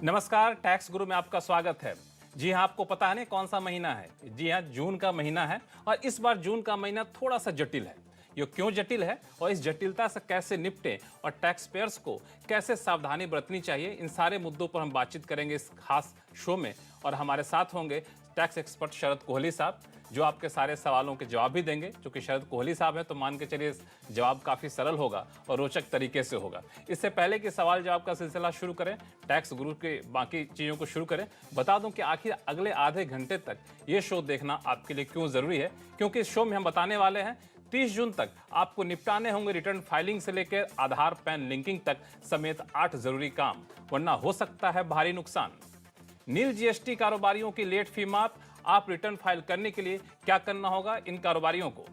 नमस्कार, टैक्स गुरु में आपका स्वागत है। जी हाँ, आपको पता है ना कौन सा महीना है? जी हाँ, जून का महीना है और इस बार जून का महीना थोड़ा सा जटिल है। ये क्यों जटिल है और इस जटिलता से कैसे निपटें और टैक्स पेयर्स को कैसे सावधानी बरतनी चाहिए, इन सारे मुद्दों पर हम बातचीत करेंगे इस खास शो में। और हमारे साथ होंगे टैक्स एक्सपर्ट शरद कोहली साहब, जो आपके सारे सवालों के जवाब भी देंगे। क्योंकि शरद कोहली साहब हैं तो मान के चलिए जवाब काफ़ी सरल होगा और रोचक तरीके से होगा। इससे पहले कि सवाल जवाब का सिलसिला शुरू करें, टैक्स गुरु के बाकी चीज़ों को शुरू करें, बता दूं कि आखिर अगले आधे घंटे तक ये शो देखना आपके लिए क्यों ज़रूरी है। क्योंकि इस शो में हम बताने वाले हैं 30 जून तक आपको निपटाने होंगे रिटर्न फाइलिंग से लेकर आधार पैन लिंकिंग तक समेत 8 जरूरी काम, वरना हो सकता है भारी नुकसान। नील जीएसटी कारोबारियों की लेट फी माफ, आप रिटर्न फाइल करने के लिए क्या करना होगा इन कारोबारियों को।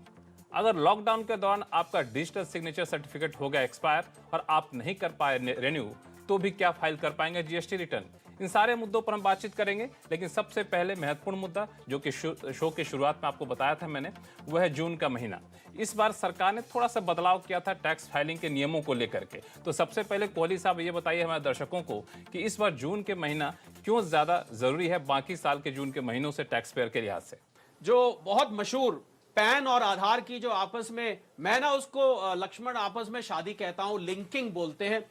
अगर लॉकडाउन के दौरान आपका डिजिटल सिग्नेचर सर्टिफिकेट हो गया एक्सपायर और आप नहीं कर पाए रेन्यू, तो भी क्या फाइल कर पाएंगे जीएसटी रिटर्न। इन सारे मुद्दों पर हम बातचीत करेंगे। लेकिन सबसे पहले महत्वपूर्ण मुद्दा जो कि शो की शुरुआत में आपको बताया था मैंने, वह है जून का महीना। इस बार सरकार ने थोड़ा सा बदलाव किया था टैक्स फाइलिंग के नियमों को लेकर के। तो सबसे पहले कोहली साहब ये बताइए हमारे दर्शकों को कि इस बार जून के महीना क्यों ज्यादा जरूरी है बाकी साल के जून के महीनों से टैक्स पेयर के लिहाज से। जो बहुत मशहूर पैन और आधार की जो आपस में, मैं ना उसको लक्ष्मण आपस में शादी कहता हूं, लिंकिंग बोलते हैं।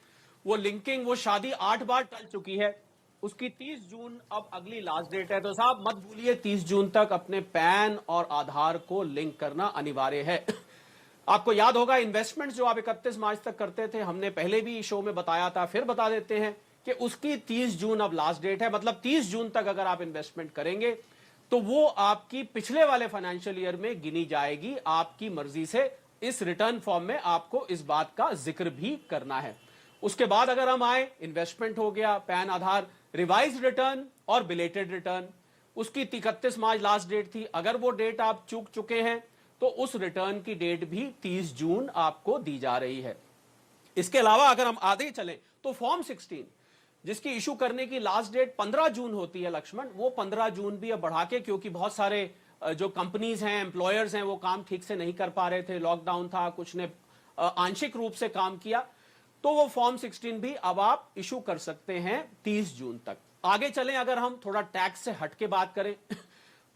वो लिंकिंग, वो शादी 8 बार टल चुकी है। उसकी 30 जून अब अगली लास्ट डेट है। तो साहब मत भूलिए 30 जून तक अपने पैन और आधार को लिंक करना अनिवार्य है। आपको याद होगा इन्वेस्टमेंट जो आप 31 मार्च तक करते थे, हमने पहले भी शो में बताया था, फिर बता देते हैं कि उसकी 30 जून अब लास्ट डेट है। मतलब 30 जून तक अगर आप इन्वेस्टमेंट करेंगे तो वो आपकी पिछले वाले फाइनेंशियल ईयर में गिनी जाएगी। आपकी मर्जी से इस रिटर्न फॉर्म में आपको इस बात का जिक्र भी करना है। उसके बाद अगर हम आए, इन्वेस्टमेंट हो गया, पैन आधार, रिवाइज रिटर्न और बिलेटेड रिटर्न, उसकी 31 मार्च लास्ट डेट थी। अगर वो डेट आप चूक चुके हैं तो उस रिटर्न की डेट भी 30 जून आपको दी जा रही है। इसके अलावा अगर हम आगे चलें तो फॉर्म 16 जिसकी इशू करने की लास्ट डेट 15 जून होती है लक्ष्मण, वो 15 जून भी अब बढ़ा के, क्योंकि बहुत सारे जो कंपनीज हैं, एम्प्लॉयर्स हैं, वो काम ठीक से नहीं कर पा रहे थे, लॉकडाउन था, कुछ ने आंशिक रूप से काम किया, तो वो फॉर्म 16 भी अब आप इशू कर सकते हैं 30 जून तक। आगे चलें, अगर हम थोड़ा टैक्स से हट के बात करें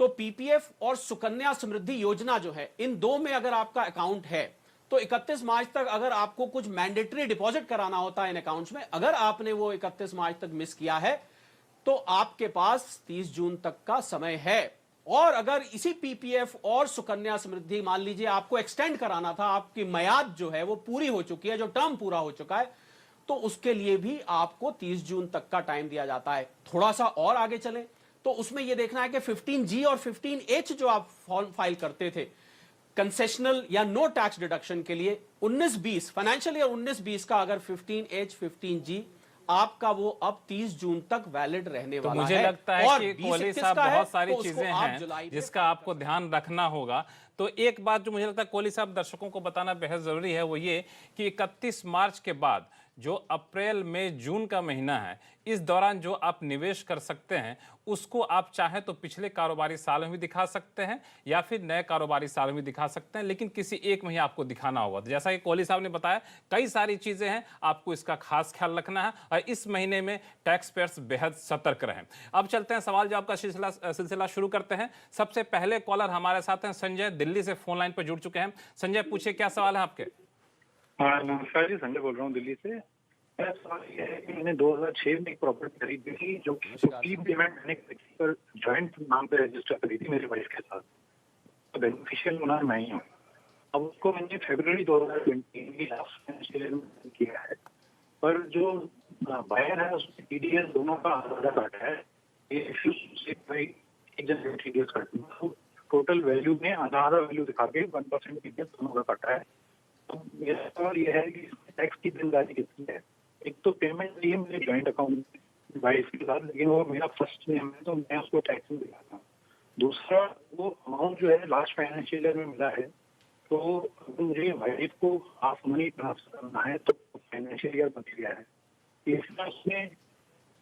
तो पीपीएफ और सुकन्या समृद्धि योजना जो है, इन दो में अगर आपका अकाउंट है तो 31 मार्च तक अगर आपको कुछ मैंडेटरी डिपॉजिट कराना होता है इन अकाउंट्स में, अगर आपने वो 31 मार्च तक मिस किया है तो आपके पास 30 जून तक का समय है। और अगर इसी पीपीएफ और सुकन्या समृद्धि मान लीजिए आपको एक्सटेंड कराना था, आपकी मयाद जो है वो पूरी हो चुकी है, जो टर्म पूरा हो चुका है, तो उसके लिए भी आपको 30 जून तक का टाइम दिया जाता है। थोड़ा सा और आगे चलें तो उसमें यह देखना है कि 15G और 15H जो आप फॉर्म फाइल करते थे कंसेशनल या नो टैक्स डिडक्शन के लिए 19-20 फाइनेंशियल ईयर 19-20 का, अगर 15H 15G आपका, वो अब 30 जून तक वैलिड रहने वाला है। मुझे लगता है कि कोहली साहब बहुत सारी चीजें हैं जिसका आपको ध्यान रखना होगा। तो एक बात जो मुझे लगता है कोहली साहब दर्शकों को बताना बेहद जरूरी है, वो ये कि 31 मार्च के बाद जो अप्रैल मई जून का महीना है, इस दौरान जो आप निवेश कर सकते हैं उसको आप चाहें तो पिछले कारोबारी साल में भी दिखा सकते हैं या फिर नए कारोबारी साल में भी दिखा सकते हैं, लेकिन किसी एक महीने आपको दिखाना होगा। तो जैसा कि कोहली साहब ने बताया, कई सारी चीजें हैं, आपको इसका खास ख्याल रखना है और इस महीने में टैक्स पेयर्स बेहद सतर्क रहें। अब चलते हैं सवाल जवाब का सिलसिला शुरू करते हैं। सबसे पहले कॉलर हमारे साथ हैं संजय, दिल्ली से फोन लाइन पर जुड़ चुके हैं। संजय पूछिए, क्या सवाल है आपके? नमस्कार जी, संजय बोल रहा हूँ दिल्ली से। मेरा सवाल ये है कि मैंने 2006 में एक प्रॉपर्टी खरीदी थी जो कि पेमेंट मैंने पर जॉइंट नाम पे रजिस्टर करी थी मेरी वाइफ के साथ। तो बेनिफिशियल ओनर मैं ही हूँ। अब उसको मैंने फरवरी 2020 की लास्ट फाइनेंशियल ईयर में किया है, पर जो बायर है उसमें टीडीएस दोनों का आधा काटा है। ये एक जन टीडीएस काटूंगा तो टोटल वैल्यू में आधा वैल्यू दिखा के 1% टीडीएस दोनों का काटा है। तो मेरा सवाल यह है कि टैक्स की जिम्मेदारी किसकी है? एक तो पेमेंट दी है मेरे जॉइंट अकाउंट वाइफ के साथ, लेकिन वो मेरा फर्स्ट नेम है तो मैं उसको टैक्स में दिखाता हूँ। दूसरा, वो अमाउंट जो है लास्ट फाइनेंशियल ईयर में मिला है, तो अगर मुझे वाइफ को हाफ मनी ट्रांसफर करना है तो फाइनेंशियल ईयर बच गया है। तीसरा, उसमें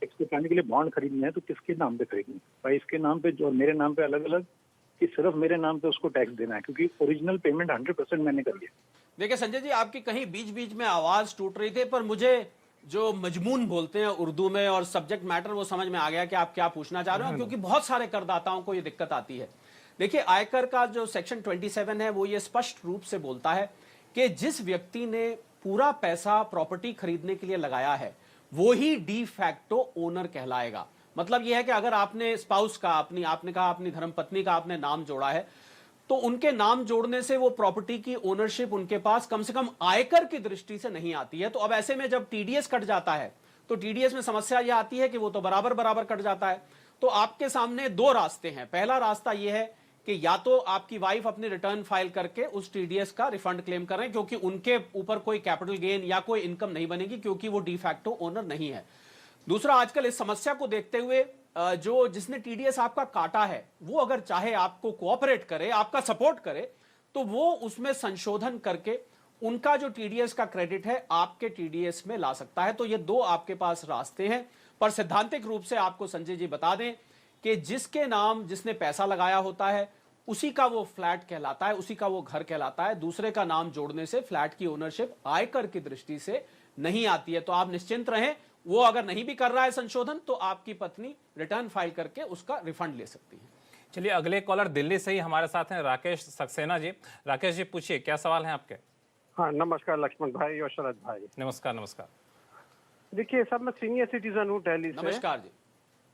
टैक्स बचाने के लिए बॉन्ड खरीदनी है तो किसके नाम पे खरीदनी है? वाइफ के नाम पे और मेरे नाम पे अलग अलग, कि सिर्फ मेरे नाम पे उसको टैक्स देना है? क्योंकि ओरिजिनल पेमेंट 100% मैंने कर लिया। देखिए संजय जी, आपकी कहीं बीच बीच में आवाज टूट रही थी, पर मुझे जो मजमून बोलते हैं उर्दू में, और सब्जेक्ट मैटर वो समझ में आ गया कि आप क्या पूछना चाह रहे हो, क्योंकि बहुत सारे करदाताओं को ये दिक्कत आती है। देखिए, आयकर का जो सेक्शन 27 है वो ये स्पष्ट रूप से बोलता है कि जिस व्यक्ति ने पूरा पैसा प्रॉपर्टी खरीदने के लिए लगाया है वो ही डी फैक्टो ओनर कहलाएगा। मतलब यह है कि अगर आपने स्पाउस का आपने कहा अपनी धर्मपत्नी का आपने नाम जोड़ा है, तो उनके नाम जोड़ने से वो प्रॉपर्टी की ओनरशिप उनके पास कम से कम आयकर की दृष्टि से नहीं आती है। तो अब ऐसे में जब टीडीएस कट जाता है तो टीडीएस में समस्या यह आती है कि वो तो बराबर बराबर कट जाता है। तो आपके सामने दो रास्ते हैं। पहला रास्ता यह है कि या तो आपकी वाइफ अपनी रिटर्न फाइल करके उस टीडीएस का रिफंड क्लेम करें, क्योंकि उनके ऊपर कोई कैपिटल गेन या कोई इनकम नहीं बनेगी, क्योंकि वो डी फैक्टो ओनर नहीं है। दूसरा, आजकल इस समस्या को देखते हुए जो जिसने टीडीएस आपका काटा है वो अगर चाहे आपको कोऑपरेट करे, आपका सपोर्ट करे, तो वो उसमें संशोधन करके उनका जो टीडीएस का क्रेडिट है आपके टीडीएस में ला सकता है। तो ये दो आपके पास रास्ते हैं। पर सैद्धांतिक रूप से आपको संजय जी बता दें कि जिसके नाम जिसने पैसा लगाया होता है उसी का वो फ्लैट कहलाता है, उसी का वो घर कहलाता है। दूसरे का नाम जोड़ने से फ्लैट की ओनरशिप आयकर की दृष्टि से नहीं आती है। तो आप निश्चिंत रहें, वो अगर नहीं भी कर रहा है संशोधन तो आपकी पत्नी रिटर्न फाइल करके उसका रिफंड ले सकती है। चलिए, अगले कॉलर दिल्ली से ही हमारे साथ हैं राकेश सक्सेना जी। राकेश जी, पूछिए, क्या सवाल है आपके? हाँ, नमस्कार लक्ष्मण भाई और शरद भाई। नमस्कार। नमस्कार। देखिए सर, मैं सीनियर सिटीजन हूँ दिल्ली से। नमस्कार जी।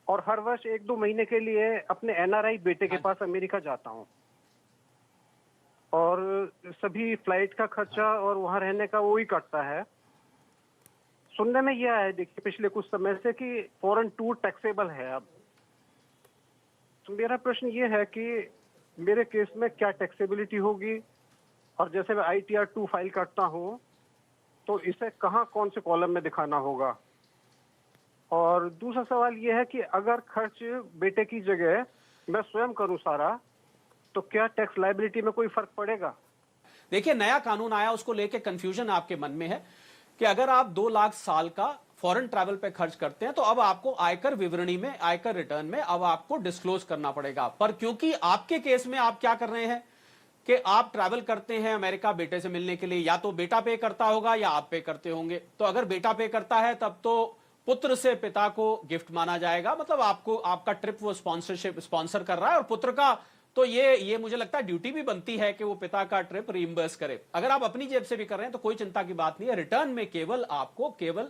और हर वर्ष 1-2 महीने के लिए अपने एनआरआई बेटे के पास अमेरिका जाता हूँ, और सभी फ्लाइट का खर्चा और वहाँ रहने का वो ही करता है। सुनने में यह है, देखिए पिछले कुछ समय से, कि फॉरेन टूर टैक्सेबल है अब। तो मेरा प्रश्न ये है कि मेरे केस में क्या टैक्सेबिलिटी होगी, और जैसे मैं ITR 2 फाइल करता हूँ तो इसे कहाँ कौन से कॉलम में दिखाना होगा। और दूसरा सवाल यह है कि अगर खर्च बेटे की जगह मैं स्वयं करूं सारा, तो क्या टैक्स लायबिलिटी में कोई फर्क पड़ेगा? देखिए, नया कानून आया, उसको लेके कंफ्यूजन आपके मन में है कि अगर आप 2 लाख साल का फॉरेन ट्रैवल पे खर्च करते हैं तो अब आपको आयकर विवरणी में, आयकर रिटर्न में अब आपको डिस्क्लोज करना पड़ेगा। पर क्योंकि आपके केस में आप क्या कर रहे हैं कि आप ट्रैवल करते हैं अमेरिका बेटे से मिलने के लिए, या तो बेटा पे करता होगा या आप पे करते होंगे। तो अगर बेटा पे करता है तब तो पुत्र से पिता को गिफ्ट माना जाएगा, मतलब आपको आपका ट्रिप वो स्पॉन्सर कर रहा है, और पुत्र का तो ये मुझे लगता है ड्यूटी भी बनती है कि वो पिता का ट्रिप रीइंबर्स करे। अगर आप अपनी जेब से भी कर रहे हैं तो कोई चिंता की बात नहीं है। रिटर्न में आपको केवल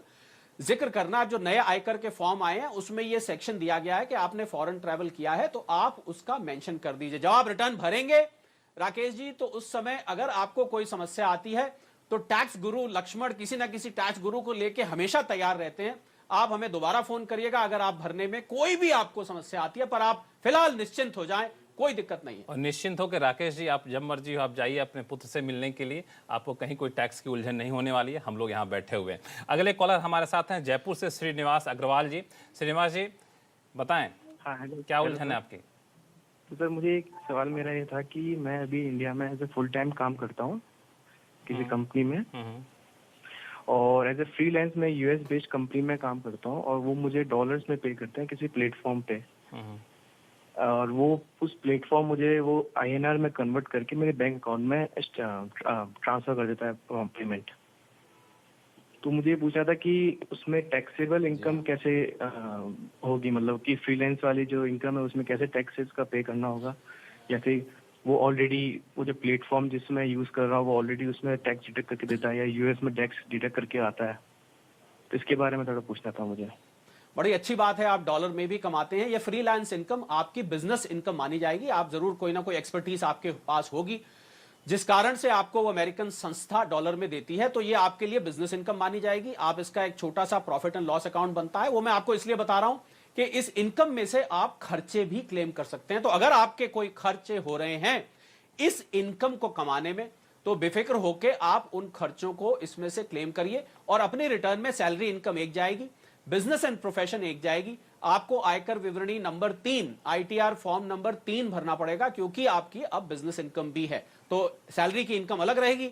जिक्र करना, जो नए आयकर के फॉर्म आए हैं उसमें ये सेक्शन दिया गया है कि आपने फॉरेन ट्रैवल किया है तो आप उसका मेंशन कर दीजिए। जब आप रिटर्न भरेंगे राकेश जी, तो उस समय अगर आपको कोई समस्या आती है तो टैक्स गुरु लक्ष्मण किसी ना किसी टैक्स गुरु को लेके हमेशा तैयार रहते हैं। आप हमें दोबारा फोन करिएगा अगर आप भरने में कोई भी आपको समस्या आती है। पर आप फिलहाल निश्चिंत हो जाएं, कोई दिक्कत नहीं है। और निश्चिंत हो कि राकेश जी, आप जब मर्जी हो आप जाइए अपने पुत्र से मिलने के लिए, आपको कहीं कोई टैक्स की उलझन नहीं होने वाली है। हम लोग यहाँ बैठे हुए हैं। अगले कॉलर हमारे साथ हैं जयपुर से श्रीनिवास अग्रवाल जी। श्रीनिवास जी, बताएं। हाँ, हेलो। क्या उलझन है आपकी? तो सर, मुझे एक सवाल मेरा ये था कि मैं अभी इंडिया में एज ए फुल टाइम काम करता हूँ किसी कंपनी में, और एज ए फ्रीलांस में US बेस्ड कंपनी में काम करता हूँ, और वो मुझे डॉलर्स में पे करते हैं किसी प्लेटफॉर्म पे, और वो उस प्लेटफॉर्म मुझे वो INR में कन्वर्ट करके मेरे बैंक अकाउंट में ट्रांसफर कर देता है पेमेंट। तो मुझे पूछना था कि उसमें टैक्सेबल इनकम कैसे होगी, मतलब कि फ्रीलांस वाली जो इनकम है उसमें कैसे टैक्सेस का पे करना होगा, या फिर वो ऑलरेडी वो जो प्लेटफॉर्म जिसमें यूज कर रहा हूँ वो ऑलरेडी उसमें टैक्स डिडक्ट करके देता है, या US में टैक्स डिडक्ट करके आता है। तो इसके बारे में थोड़ा पूछना था मुझे। बड़ी अच्छी बात है, आप डॉलर में भी कमाते हैं। ये फ्रीलांस इनकम आपकी बिजनेस इनकम मानी जाएगी। आप जरूर कोई ना कोई एक्सपर्टीज आपके पास होगी जिस कारण से आपको वो अमेरिकन संस्था डॉलर में देती है, तो ये आपके लिए बिजनेस इनकम मानी जाएगी। आप इसका एक छोटा सा प्रॉफिट एंड लॉस अकाउंट बनता है, वो मैं आपको इसलिए बता रहा हूं कि इस इनकम में से आप खर्चे भी क्लेम कर सकते हैं। तो अगर आपके कोई खर्चे हो रहे हैं इस इनकम को कमाने में, तो बेफिक्र होकर आप उन खर्चों को इसमें से क्लेम करिए, और अपनी रिटर्न में सैलरी इनकम एक जाएगी, बिजनेस एंड प्रोफेशन एक जाएगी। आपको आयकर विवरणी नंबर 3, ITR फॉर्म नंबर 3 भरना पड़ेगा, क्योंकि आपकी अब बिजनेस इनकम भी है। तो सैलरी की इनकम अलग रहेगी,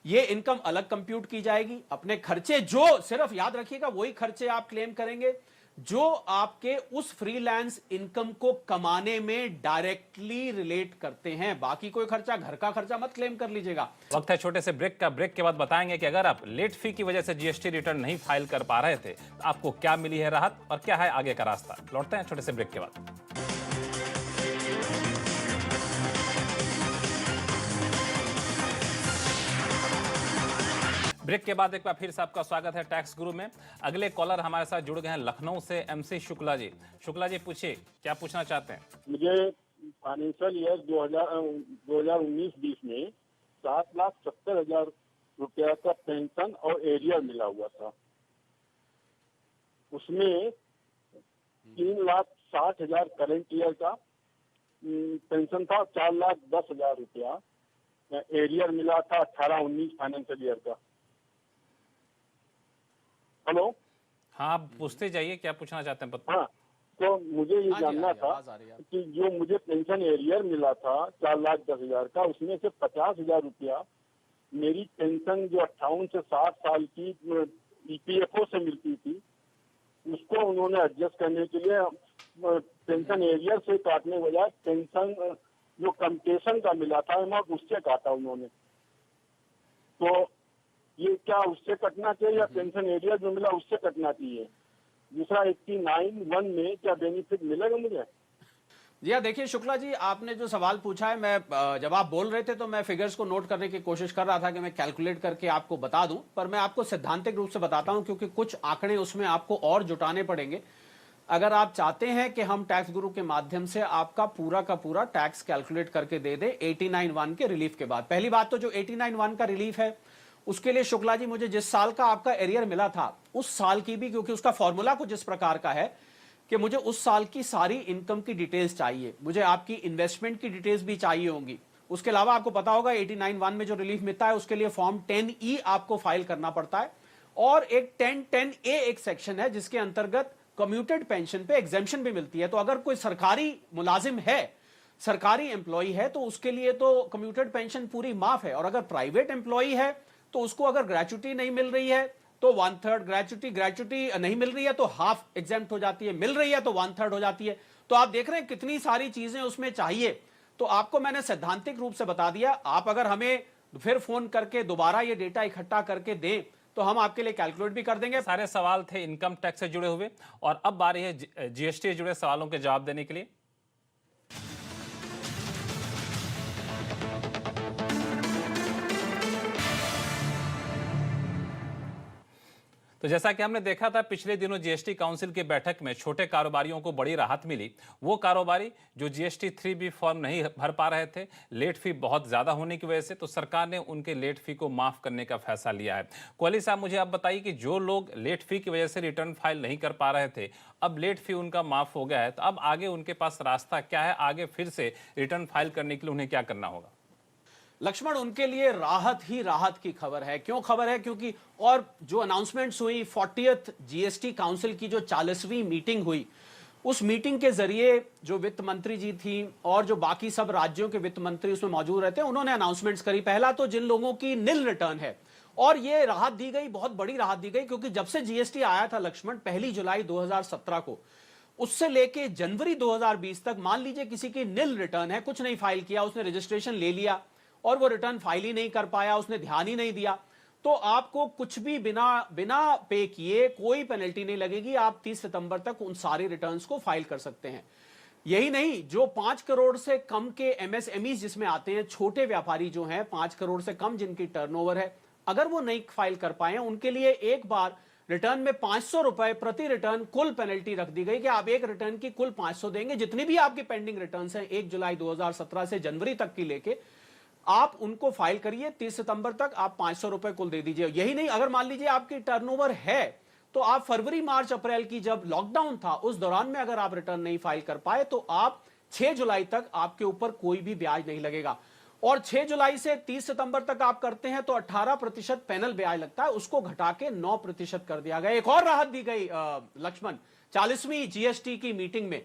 ये इनकम अलग कंप्यूट की जाएगी। अपने खर्चे जो सिर्फ याद रखिएगा वही खर्चे आप क्लेम करेंगे जो आपके उस फ्रीलांस इनकम को कमाने में डायरेक्टली रिलेट करते हैं। बाकी कोई खर्चा, घर का खर्चा मत क्लेम कर लीजिएगा। वक्त है छोटे से ब्रेक का। ब्रेक के बाद बताएंगे कि अगर आप लेट फी की वजह से जीएसटी रिटर्न नहीं फाइल कर पा रहे थे तो आपको क्या मिली है राहत और क्या है आगे का रास्ता। लौटते हैं छोटे से ब्रेक के बाद। ब्रेक के बाद एक बार फिर से आपका स्वागत है टैक्स गुरु में। अगले कॉलर हमारे साथ जुड़ गए हैं लखनऊ से एमसी शुक्ला जी। शुक्ला जी पूछिए, क्या पूछना चाहते हैं? मुझे फाइनेंशियल ईयर 2019-20 में 7,70,000 रुपया का पेंशन और एरियर मिला हुआ था। उसमें 3,60,000 करंट ईयर का पेंशन था, 4,10,000 रुपया एरियर मिला था 18-19 फाइनेंशियल ईयर का। हेलो, हाँ आप पूछते जाइए, क्या पूछना चाहते हैं? हाँ, तो मुझे ये जानना था कि जो मुझे पेंशन एरियर मिला था 4,10,000 का, उसमें से 50,000 रुपया मेरी पेंशन जो 58 से 60 साल की ईपीएफओ से मिलती थी, उसको उन्होंने एडजस्ट करने के लिए पेंशन एरियर से काटने बजाय पेंशन जो कंप्यूटेशन का मिला था अमाउंट उससे काटा उन्होंने। तो ये क्या उससे कटना चाहिए या पेंशन एरियर जो मिला उससे कटना चाहिए? दूसरा 89(1) में क्या बेनिफिट मिलेगा मुझे? जी हाँ, देखिए शुक्ला जी, आपने जो सवाल पूछा है, मैं जब आप बोल रहे थे तो मैं फिगर्स को नोट करने की कोशिश कर रहा था कि मैं कैलकुलेट करके आपको बता दूं, पर मैं आपको सैद्धांतिक रूप से बताता हूं क्योंकि कुछ आंकड़े उसमें आपको और जुटाने पड़ेंगे अगर आप चाहते हैं कि हम टैक्स गुरु के माध्यम से आपका पूरा का पूरा टैक्स कैलकुलेट करके दे दे 89(1) के रिलीफ के बाद। पहली बात तो जो 89(1) का रिलीफ है उसके लिए शुक्ला जी मुझे जिस साल का आपका एरियर मिला था उस साल की भी, क्योंकि उसका फॉर्मूला कुछ इस प्रकार का है कि मुझे उस साल की सारी इनकम की डिटेल्स चाहिए, मुझे आपकी इन्वेस्टमेंट की डिटेल्स भी चाहिए होंगी। उसके अलावा आपको पता होगा 89(1) में जो रिलीफ मिलता है उसके लिए फॉर्म 10E आपको फाइल करना पड़ता है और एक 10(10)A एक सेक्शन है जिसके अंतर्गत कम्यूटेड पेंशन पे एग्जेम्पशन भी मिलती है। तो अगर कोई सरकारी मुलाजिम है, सरकारी एम्प्लॉय है, तो उसके लिए तो कम्यूटेड पेंशन पूरी माफ है, और अगर प्राइवेट एम्प्लॉय है तो उसको अगर ग्रेच्युटी नहीं मिल रही है तो 1/3 ग्रेच्युटी नहीं मिल रही है तो हाफ एग्जेम्प्ट हो जाती है, मिल रही है तो 1/3 हो जाती है। तो आप देख रहे हैं कितनी सारी चीजें उसमें चाहिए। तो आपको मैंने सैद्धांतिक रूप से बता दिया। आप अगर हमें फिर फोन करके दोबारा ये डेटा इकट्ठा करके दें तो हम आपके लिए कैलकुलेट भी कर देंगे। सारे सवाल थे इनकम टैक्स से जुड़े हुए और अब बारी है जीएसटी से जुड़े सवालों के जवाब देने के लिए। तो जैसा कि हमने देखा था पिछले दिनों जीएसटी काउंसिल की बैठक में छोटे कारोबारियों को बड़ी राहत मिली। वो कारोबारी जो जीएसटी 3B फॉर्म नहीं भर पा रहे थे, लेट फी बहुत ज्यादा होने की वजह से, तो सरकार ने उनके लेट फी को माफ करने का फैसला लिया है। कोहली साहब, मुझे आप बताइए कि जो लोग लेट फी की वजह से रिटर्न फाइल नहीं कर पा रहे थे, अब लेट फी उनका माफ हो गया है, तो अब आगे उनके पास रास्ता क्या है? आगे फिर से रिटर्न फाइल करने के लिए उन्हें क्या करना होगा? लक्ष्मण, उनके लिए राहत ही राहत की खबर है। क्यों खबर है? क्योंकि और जो अनाउंसमेंट्स हुई 40th जीएसटी काउंसिल की जो 40वीं मीटिंग हुई, उस मीटिंग के जरिए जो वित्त मंत्री जी थी और जो बाकी सब राज्यों के वित्त मंत्री उसमें मौजूद रहते हैं, उन्होंने अनाउंसमेंट्स करी। पहला तो जिन लोगों की नील रिटर्न है, और ये राहत दी गई, बहुत बड़ी राहत दी गई, क्योंकि जब से जीएसटी आया था लक्ष्मण 1 जुलाई 2017 को, उससे लेके जनवरी 2020 तक, मान लीजिए किसी की नील रिटर्न है, कुछ नहीं फाइल किया, उसने रजिस्ट्रेशन ले लिया और वो रिटर्न फाइल ही नहीं कर पाया, उसने ध्यान ही नहीं दिया, तो आपको कुछ भी बिना पे किए कोई पेनल्टी नहीं लगेगी। आप 30 सितंबर तक उन सारे रिटर्न्स को फाइल कर सकते हैं। यही नहीं, जो 5 करोड़ से कम के एमएसएमई जिसमें आते हैं, छोटे व्यापारी जो हैं 5 करोड़ से कम जिनकी टर्नओवर है, अगर वो नहीं फाइल कर पाए, उनके लिए एक बार रिटर्न में 500 रुपए प्रति रिटर्न कुल पेनल्टी रख दी गई कि आप एक रिटर्न की कुल 500 देंगे। जितनी भी आपकी पेंडिंग रिटर्न्स हैं 1 जुलाई 2017 से जनवरी तक की लेके, आप उनको फाइल करिए। 30 सितंबर तक आप 500 रुपए कुल दे दीजिए। यही नहीं, अगर मान लीजिए आपकी टर्नओवर है तो आप फरवरी, मार्च, अप्रैल की जब लॉकडाउन था उस दौरान में अगर आप रिटर्न नहीं फाइल कर पाए तो आप 6 जुलाई तक आपके ऊपर कोई भी ब्याज नहीं लगेगा। और 6 जुलाई से 30 सितंबर तक आप करते हैं तो 18% पैनल ब्याज लगता है, उसको घटा के 9% कर दिया गया। एक और राहत दी गई लक्ष्मण 40वीं जीएसटी की मीटिंग में,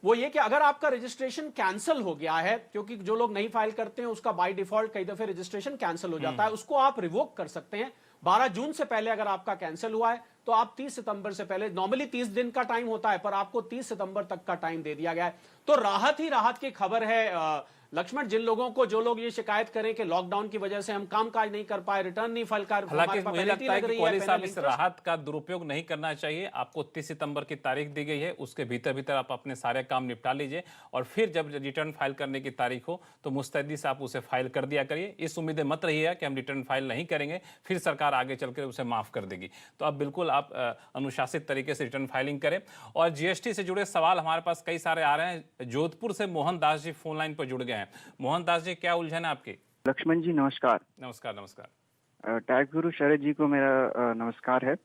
वो ये कि अगर आपका रजिस्ट्रेशन कैंसिल हो गया है, क्योंकि जो लोग नहीं फाइल करते हैं उसका बाय डिफॉल्ट कई दफे रजिस्ट्रेशन कैंसिल हो जाता है, उसको आप रिवोक कर सकते हैं। 12 जून से पहले अगर आपका कैंसिल हुआ है तो आप 30 सितंबर से पहले, नॉर्मली 30 दिन का टाइम होता है पर आपको 30 सितंबर तक का टाइम दे दिया गया है। तो राहत ही राहत की खबर है लक्ष्मण, जिन लोगों को, जो लोग ये शिकायत करें कि लॉकडाउन की वजह से हम कामकाज नहीं कर पाए, रिटर्न नहीं फाइल कर, हालांकि मुझे लगता है कि कोहली साहब इस राहत का दुरुपयोग नहीं करना चाहिए। आपको 30 सितंबर की तारीख दी गई है, उसके भीतर भीतर आप अपने सारे काम निपटा लीजिए और फिर जब रिटर्न फाइल करने की तारीख हो तो मुस्तैदी से आप उसे फाइल कर दिया करिए। इस उम्मीदें मत रहिए कि हम रिटर्न फाइल नहीं करेंगे फिर सरकार आगे चलकर उसे माफ कर देगी। तो अब बिल्कुल आप अनुशासित तरीके से रिटर्न फाइलिंग करें। और जीएसटी से जुड़े सवाल हमारे पास कई सारे आ रहे हैं। जोधपुर से मोहन दास जी फोन लाइन पर जुड़ गए हैं। मोहन दास जी, क्या उलझन है आपकी? लक्ष्मण जी नमस्कार। नमस्कार। नमस्कार। टैक्स गुरु शरद जी को मेरा नमस्कार है।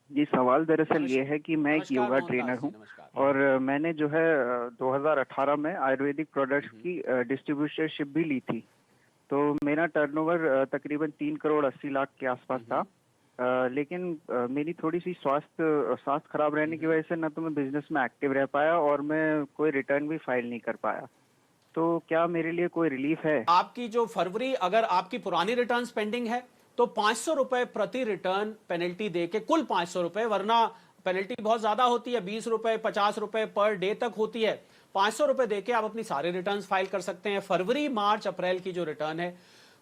ये सवाल दरअसल ये है कि मैं एक योगा ट्रेनर हूँ और मैंने जो है 2018 में आयुर्वेदिक प्रोडक्ट्स की डिस्ट्रीब्यूटरशिप भी ली थी। तो मेरा टर्नओवर तकरीबन 3 करोड़ 80 लाख के आसपास था। लेकिन मेरी थोड़ी सी स्वास्थ्य खराब रहने की वजह से न तो मैं बिजनेस में एक्टिव रह पाया और मैं कोई रिटर्न भी फाइल नहीं कर पाया। तो क्या मेरे लिए कोई रिलीफ है? आपकी जो फरवरी, अगर आपकी पुरानी रिटर्न पेंडिंग है तो 500 रुपए प्रति रिटर्न पेनल्टी देके, कुल 500 रुपए, वरना पेनल्टी बहुत ज्यादा होती है, 20 रुपए 50 रुपए पर डे तक होती है। 500 रुपए देके आप अपनी सारे रिटर्न फाइल कर सकते हैं। फरवरी, मार्च, अप्रैल की जो रिटर्न है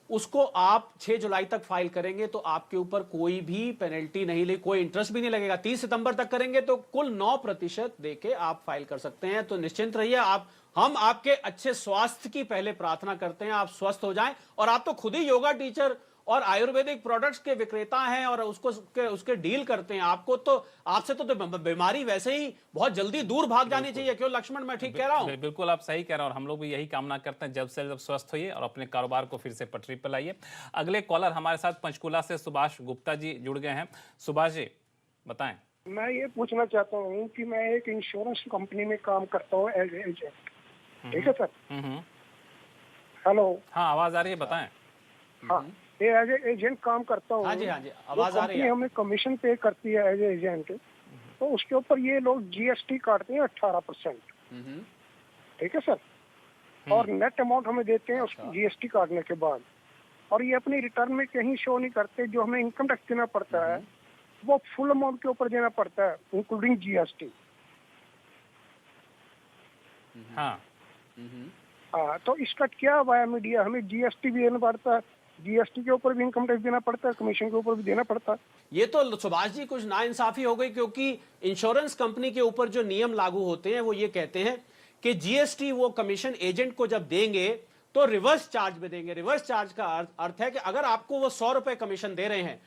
उसको आप 6 जुलाई तक फाइल करेंगे तो आपके ऊपर कोई भी पेनल्टी नहीं ले, कोई इंटरेस्ट भी नहीं लगेगा। 30 सितंबर तक करेंगे तो कुल 9% देके आप फाइल कर सकते हैं। तो निश्चिंत रहिए, हम आपके अच्छे स्वास्थ्य की पहले प्रार्थना करते हैं, आप स्वस्थ हो जाएं। और आप तो खुद ही योगा टीचर और आयुर्वेदिक प्रोडक्ट्स के विक्रेता हैं और उसके डील करते हैं। आपसे तो बीमारी वैसे ही बहुत जल्दी दूर भाग जानी चाहिए। क्यों लक्ष्मण, मैं ठीक कह रहा हूं? बिल्कुल आप सही कह रहे हैं और हम लोग भी यही कामना करते हैं, जल्द से जल्द स्वस्थ होइए और अपने कारोबार को फिर से पटरी पर लाइए। अगले कॉलर हमारे साथ पंचकुला से सुभाष गुप्ता जी जुड़ गए हैं। सुभाष जी बताएं। मैं ये पूछना चाहता हूँ कि मैं एक इंश्योरेंस कंपनी में काम करता हूँ एज एजेंट। ठीक है सर? हेलो, हाँ आवाज आ रही है, बताएं। हाँ, ये एज एजेंट काम करता हूँ। हाँ जी, आवाज आ रही है। हमें कमीशन पे करती है एज एजेंट, तो उसके ऊपर ये लोग जीएसटी काटते हैं 18%। ठीक है सर? और नेट अमाउंट हमें देते हैं उसकी जीएसटी काटने के बाद। और ये अपनी रिटर्न में कहीं शो नहीं करते। जो हमें इनकम टैक्स देना पड़ता है वो फुल अमाउंट के ऊपर देना पड़ता है इंक्लूडिंग जीएसटी। हाँ हाँ, तो इसका क्या वाया मीडिया, हमें जीएसटी भी देना पड़ता है, जीएसटी के ऊपर भी इनकम टैक्स देना पड़ता है, कमीशन के ऊपर भी देना पड़ता है। ये तो सुभाष जी कुछ नाइंसाफी हो गई, क्योंकि इंश्योरेंस कंपनी के ऊपर जो नियम लागू होते हैं वो ये कहते हैं कि जीएसटी वो कमीशन एजेंट को जब देंगे तो रिवर्स चार्ज में देंगे। रिवर्स चार्ज का अर्थ है कि अगर आपको वो 100 रुपए कमीशन दे रहे हैं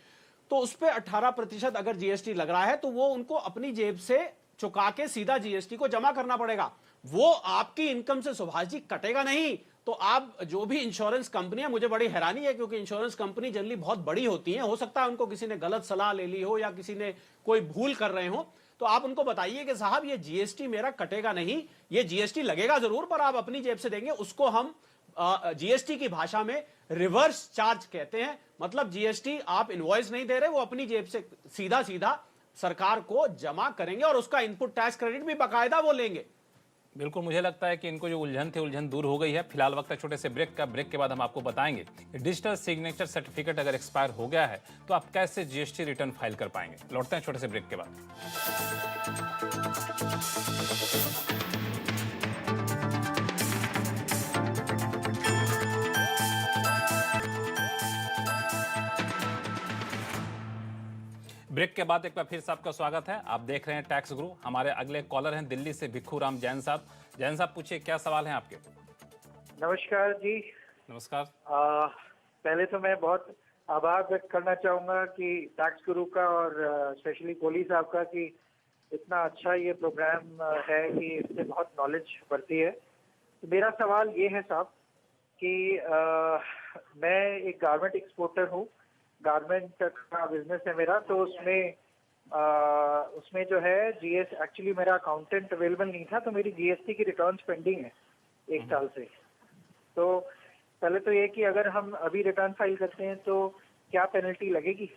तो उस पर 18% अगर जीएसटी लग रहा है तो वो उनको अपनी जेब से चुका के सीधा जीएसटी को जमा करना पड़ेगा। वो आपकी इनकम से सुभाष जी कटेगा नहीं। तो आप जो भी इंश्योरेंस कंपनियां, मुझे बड़ी हैरानी है क्योंकि इंश्योरेंस कंपनी जनरली बहुत बड़ी होती हैं, हो सकता है उनको किसी ने गलत सलाह ले ली हो या किसी ने कोई भूल कर रहे हो, तो आप उनको बताइए कि साहब ये जीएसटी मेरा कटेगा नहीं, ये जीएसटी लगेगा जरूर पर आप अपनी जेब से देंगे। उसको हम जीएसटी की भाषा में रिवर्स चार्ज कहते हैं। मतलब जीएसटी आप इनवॉइस नहीं दे रहे, वो अपनी जेब से सीधा सीधा सरकार को जमा करेंगे और उसका इनपुट टैक्स क्रेडिट भी बाकायदा वो लेंगे। बिल्कुल, मुझे लगता है कि इनको जो उलझन थी उलझन दूर हो गई है। फिलहाल वक्त है छोटे से ब्रेक का। ब्रेक के बाद हम आपको बताएंगे डिजिटल सिग्नेचर सर्टिफिकेट अगर एक्सपायर हो गया है तो आप कैसे जीएसटी रिटर्न फाइल कर पाएंगे। लौटते हैं छोटे से ब्रेक के बाद। ब्रेक के बाद एक बार फिर से आपका स्वागत है। आप देख रहे हैं टैक्स गुरु। हमारे अगले कॉलर हैं दिल्ली से भिक्खू राम जैन साहब। जैन साहब पूछिए, क्या सवाल है आपके? नमस्कार जी। नमस्कार। पहले तो मैं बहुत आभार व्यक्त करना चाहूँगा कि टैक्स गुरु का और स्पेशली कोहली साहब का कि इतना अच्छा ये प्रोग्राम है कि इससे बहुत नॉलेज बढ़ती है। तो मेरा सवाल ये है साहब कि मैं एक गारमेंट एक्सपोर्टर हूँ, गारमेंट का बिजनेस है मेरा। तो उसमें जो है जीएस, एक्चुअली मेरा अकाउंटेंट अवेलेबल नहीं था तो मेरी जीएसटी की रिटर्न्स पेंडिंग है 1 साल से। तो पहले तो ये कि अगर हम अभी रिटर्न फाइल करते हैं तो क्या पेनल्टी लगेगी,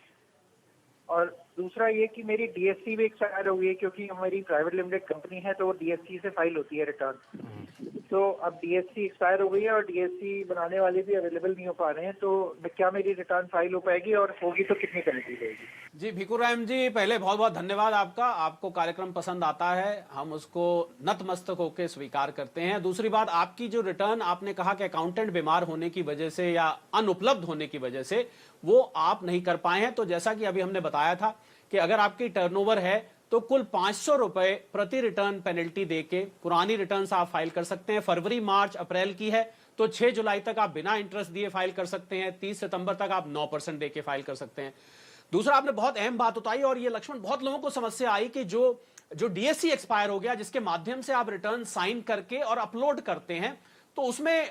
और दूसरा ये कि मेरी डीएससी भी एक्सपायर हो गई है, क्योंकि हमारी प्राइवेट लिमिटेड कंपनी है तो वो डीएससी से फाइल होती है रिटर्न। तो अब डीएससी एक्सपायर हो गई है और डीएससी बनाने वाले भी अवेलेबल नहीं हो पा रहे हैं, तो क्या मेरी रिटर्न फाइल हो पाएगी, और होगी तो कितनी पेनल्टी रहेगी? जी भिकुराम जी, पहले बहुत बहुत धन्यवाद आपका। आपको कार्यक्रम पसंद आता है, हम उसको नतमस्तक होकर स्वीकार करते हैं। दूसरी बात, आपकी जो रिटर्न आपने कहा कि अकाउंटेंट बीमार होने की वजह से या अनुपलब्ध होने की वजह से वो आप नहीं कर पाए हैं, तो जैसा कि अभी हमने बताया था कि अगर आपकी टर्नओवर है तो कुल 500 रुपए प्रति रिटर्न पेनल्टी देके पुरानी रिटर्न्स आप फाइल कर सकते हैं। फरवरी, मार्च, अप्रैल की है तो 6 जुलाई तक आप बिना इंटरेस्ट दिए फाइल कर सकते हैं। 30 सितंबर तक आप 9% देके फाइल कर सकते हैं। दूसरा, आपने बहुत अहम बात बताई, और ये लक्ष्मण बहुत लोगों को समस्या आई कि जो डीएससी एक्सपायर हो गया, जिसके माध्यम से आप रिटर्न साइन करके और अपलोड करते हैं, तो उसमें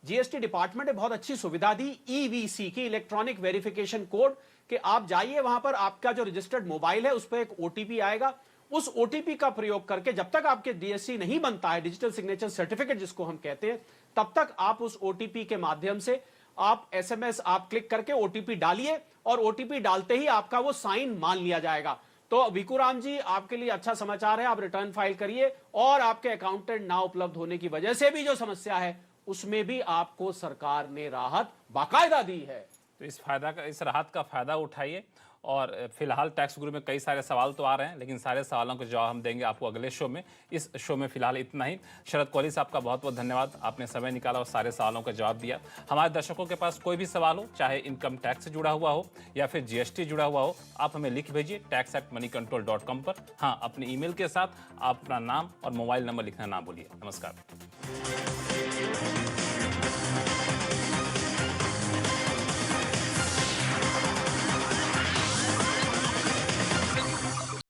जीएसटी डिपार्टमेंट ने बहुत अच्छी सुविधा दी, ईवीसी की, इलेक्ट्रॉनिक वेरिफिकेशन कोड, कि आप जाइए वहां पर, आपका जो रजिस्टर्ड मोबाइल है उस पर एक ओटीपी आएगा। उस ओटीपी का प्रयोग करके जब तक आपके डीएससी नहीं बनता है, डिजिटल सिग्नेचर सर्टिफिकेट जिसको हम कहते हैं, तब तक आप उस ओटीपी के माध्यम से आप एसएमएस आप क्लिक करके ओटीपी डालिए, और ओटीपी डालते ही आपका वो साइन मान लिया जाएगा। तो भिकुराम जी, आपके लिए अच्छा समाचार है, आप रिटर्न फाइल करिए, और आपके अकाउंटेंट ना उपलब्ध होने की वजह से भी जो समस्या है उसमें भी आपको सरकार ने राहत बाकायदा दी है। तो इस राहत का फायदा उठाइए। और फिलहाल टैक्स गुरु में कई सारे सवाल तो आ रहे हैं, लेकिन सारे सवालों के जवाब हम देंगे आपको अगले शो में। इस शो में फिलहाल इतना ही। शरद कोहली साहब का बहुत बहुत धन्यवाद, आपने समय निकाला और सारे सवालों का जवाब दिया। हमारे दर्शकों के पास कोई भी सवाल हो, चाहे इनकम टैक्स से जुड़ा हुआ हो या फिर जीएसटी जुड़ा हुआ हो, आप हमें लिख भेजिए tax@moneycontrol.com पर। हाँ, अपने ईमेल के साथ आप अपना नाम और मोबाइल नंबर लिखना ना भूलिए। नमस्कार।